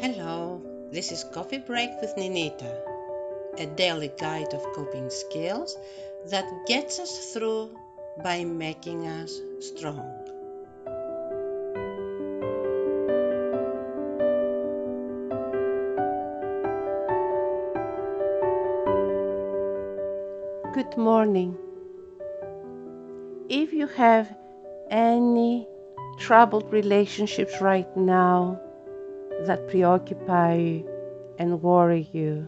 Hello, this is Coffee Break with Ninita, a daily guide of coping skills that gets us through by making us strong. Good morning. If you have any troubled relationships right now that preoccupy and worry you,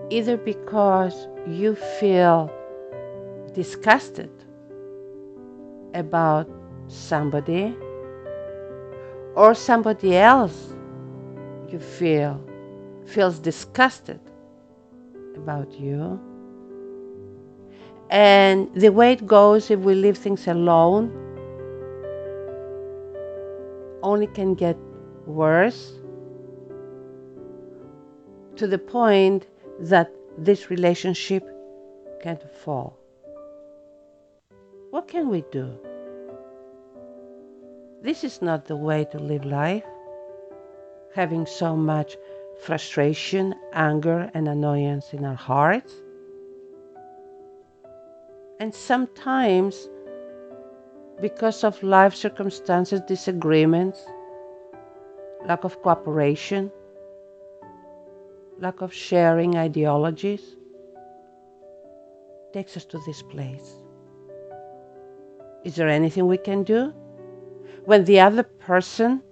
either because you feel disgusted about somebody or somebody else you feels disgusted about you, and the way it goes if we leave things alone only can get worse to the point that this relationship can fall. What can we do? This is not the way to live life, having so much frustration, anger, and annoyance in our hearts. And sometimes, because of life circumstances, disagreements, lack of cooperation, lack of sharing ideologies, takes us to this place. Is there anything we can do? When the other person,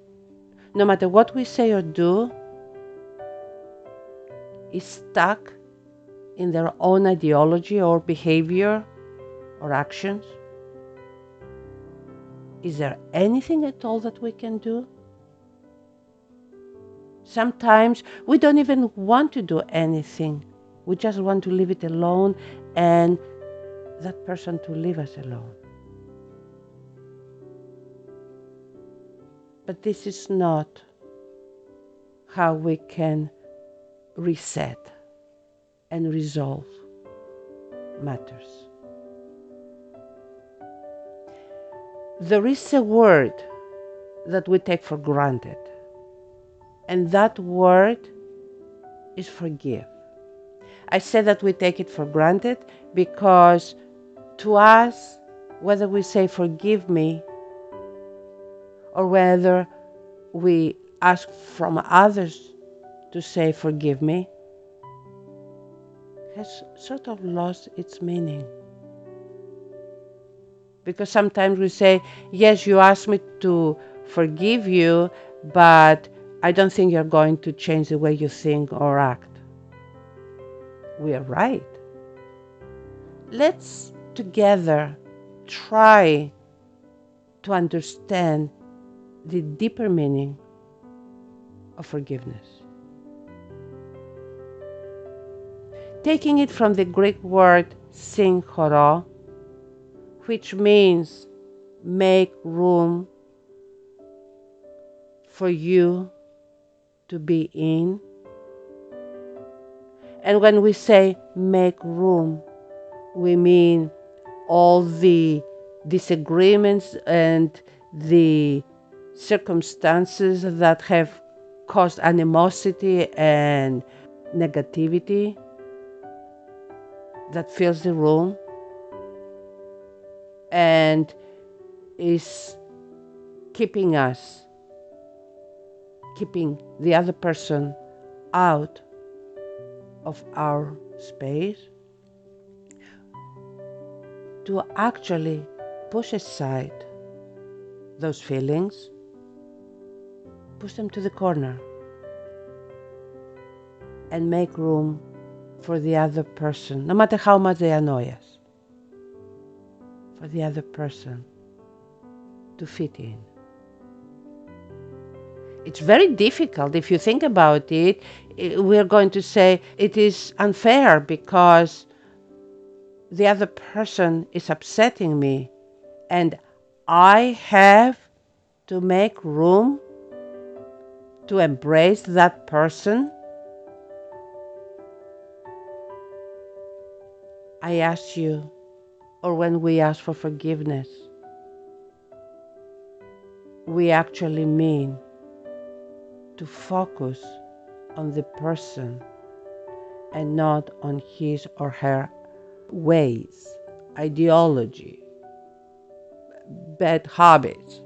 no matter what we say or do, is stuck in their own ideology or behavior or actions? Is there anything at all that we can do? Sometimes we don't even want to do anything. We just want to leave it alone and that person to leave us alone. But this is not how we can reset and resolve matters. There is a word that we take for granted, and that word is forgive. I say that we take it for granted because to us, whether we say forgive me or whether we ask from others to say forgive me, has sort of lost its meaning. Because sometimes we say, yes, you asked me to forgive you, but I don't think you're going to change the way you think or act. We are right. Let's together try to understand the deeper meaning of forgiveness. Taking it from the Greek word synchoro, which means make room for you to be in. And when we say make room, we mean all the disagreements and the circumstances that have caused animosity and negativity that fills the room and is keeping the other person out of our space, to actually push aside those feelings, push them to the corner, and make room for the other person, no matter how much they annoy us, for the other person to fit in. It's very difficult. If you think about it, we're going to say it is unfair because the other person is upsetting me and I have to make room to embrace that person. I ask you, or when we ask for forgiveness, we actually mean to focus on the person and not on his or her ways, ideology, bad habits.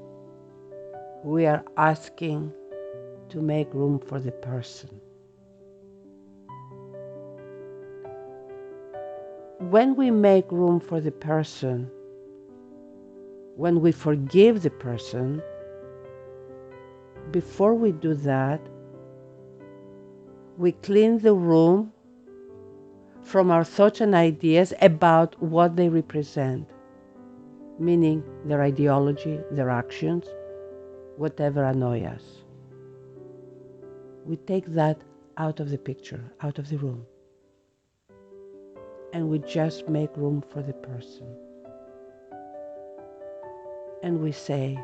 We are asking to make room for the person. When we make room for the person, when we forgive the person, before we do that, we clean the room from our thoughts and ideas about what they represent, meaning their ideology, their actions, whatever annoy us. We take that out of the picture, out of the room, and we just make room for the person. And we say,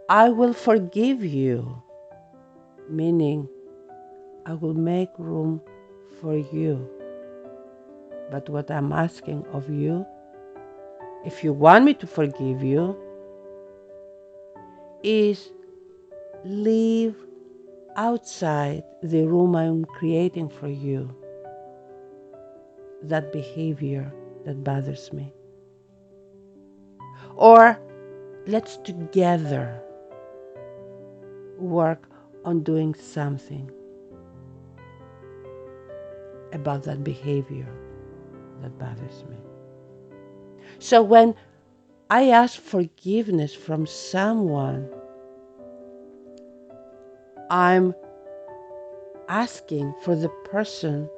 I will forgive you, meaning I will make room for you. But what I'm asking of you, if you want me to forgive you, is leave outside the room I'm creating for you that behavior that bothers me. Or let's together work on doing something about that behavior that bothers me. So when I ask forgiveness from someone, I'm asking for the person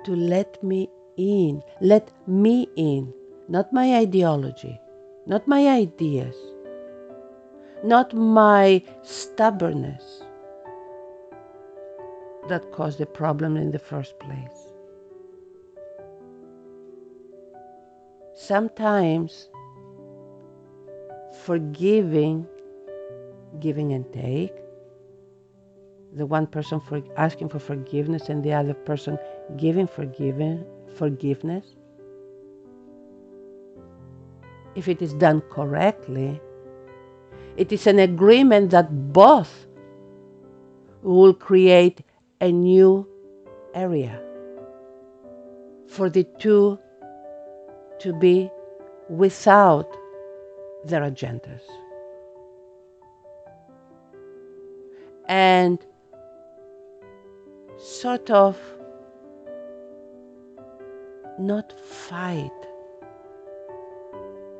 to let me in, not my ideology, not my ideas, not my stubbornness that caused the problem in the first place. Sometimes forgiving, giving and take, the one person for asking for forgiveness and the other person giving forgiveness, if it is done correctly, it is an agreement that both will create a new area for the two to be without their agendas. And sort of not fight,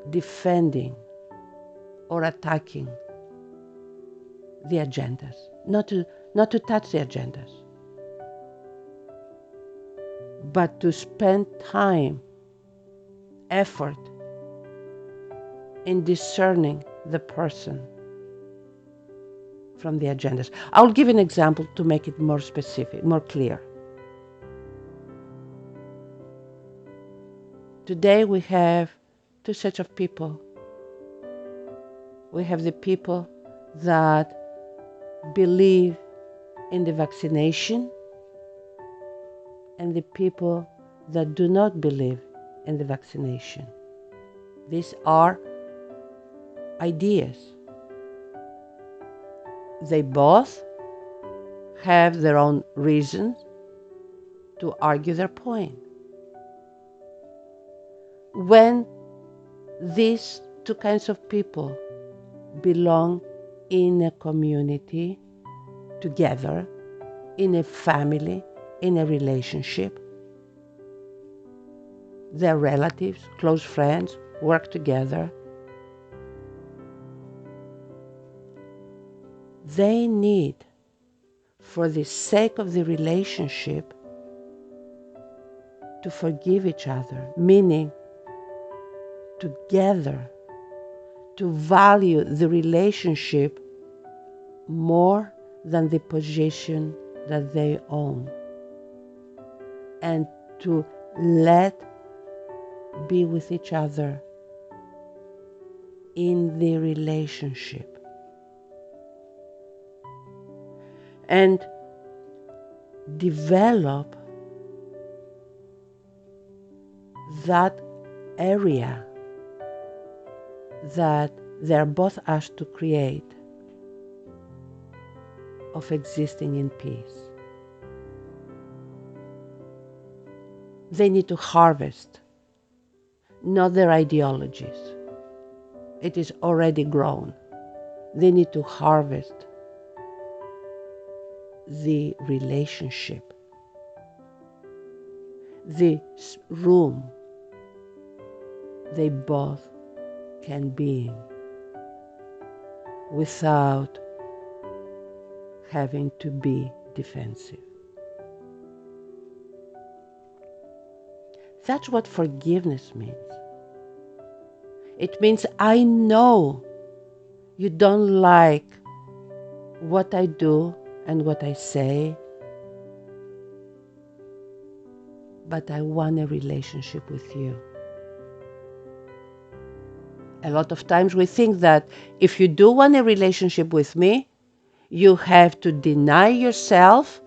defending or attacking the agendas, not to touch the agendas, but to spend time, effort in discerning the person from the agendas. I'll give an example to make it more specific, more clear. Today we have two sets of people. We have the people that believe in the vaccination and the people that do not believe in the vaccination. These are ideas. They both have their own reasons to argue their point. When these two kinds of people belong in a community together, in a family, in a relationship, they're relatives, close friends, work together, they need, for the sake of the relationship, to forgive each other, meaning together to value the relationship more than the position that they own, and to let be with each other in the relationship. And develop that area that they're both asked to create of existing in peace. They need to harvest, not their ideologies. It is already grown. They need to harvest the relationship, the room they both can be in without having to be defensive. That's what forgiveness means. It means I know you don't like what I do and what I say, but I want a relationship with you. A lot of times we think that if you do want a relationship with me, you have to deny yourself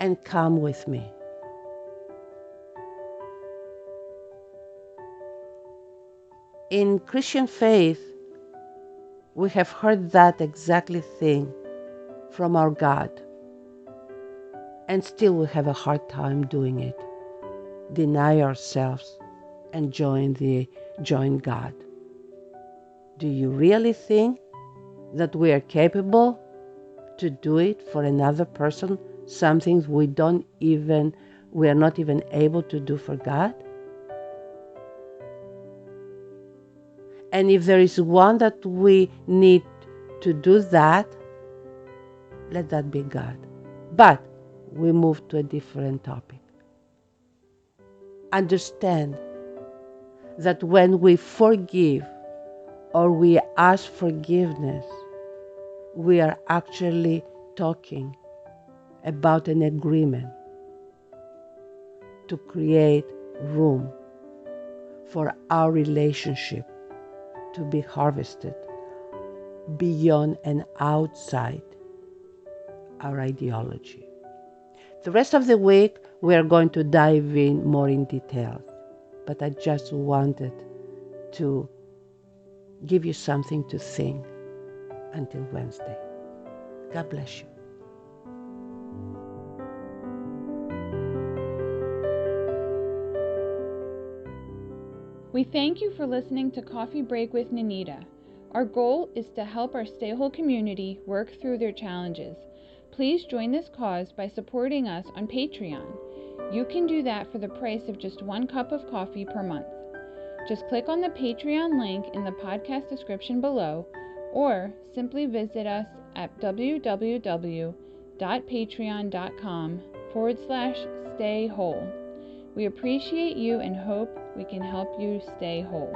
and come with me. In Christian faith, we have heard that exactly thing from our God, and still we have a hard time doing it. Deny ourselves and join God. Do you really think that we are capable to do it for another person, something we are not even able to do for God? And if there is one that we need to do that, let that be God. But we move to a different topic. Understand that when we forgive or we ask forgiveness, we are actually talking about an agreement to create room for our relationship to be harvested beyond and outside our ideology. The rest of the week, we are going to dive in more in details, but I just wanted to give you something to think until Wednesday. God bless you. We thank you for listening to Coffee Break with Ninita. Our goal is to help our StayWHOLE community work through their challenges. Please join this cause by supporting us on Patreon. You can do that for the price of just 1 cup of coffee per month. Just click on the Patreon link in the podcast description below, or simply visit us at www.patreon.com/StayWHOLE. We appreciate you and hope we can help you stay whole.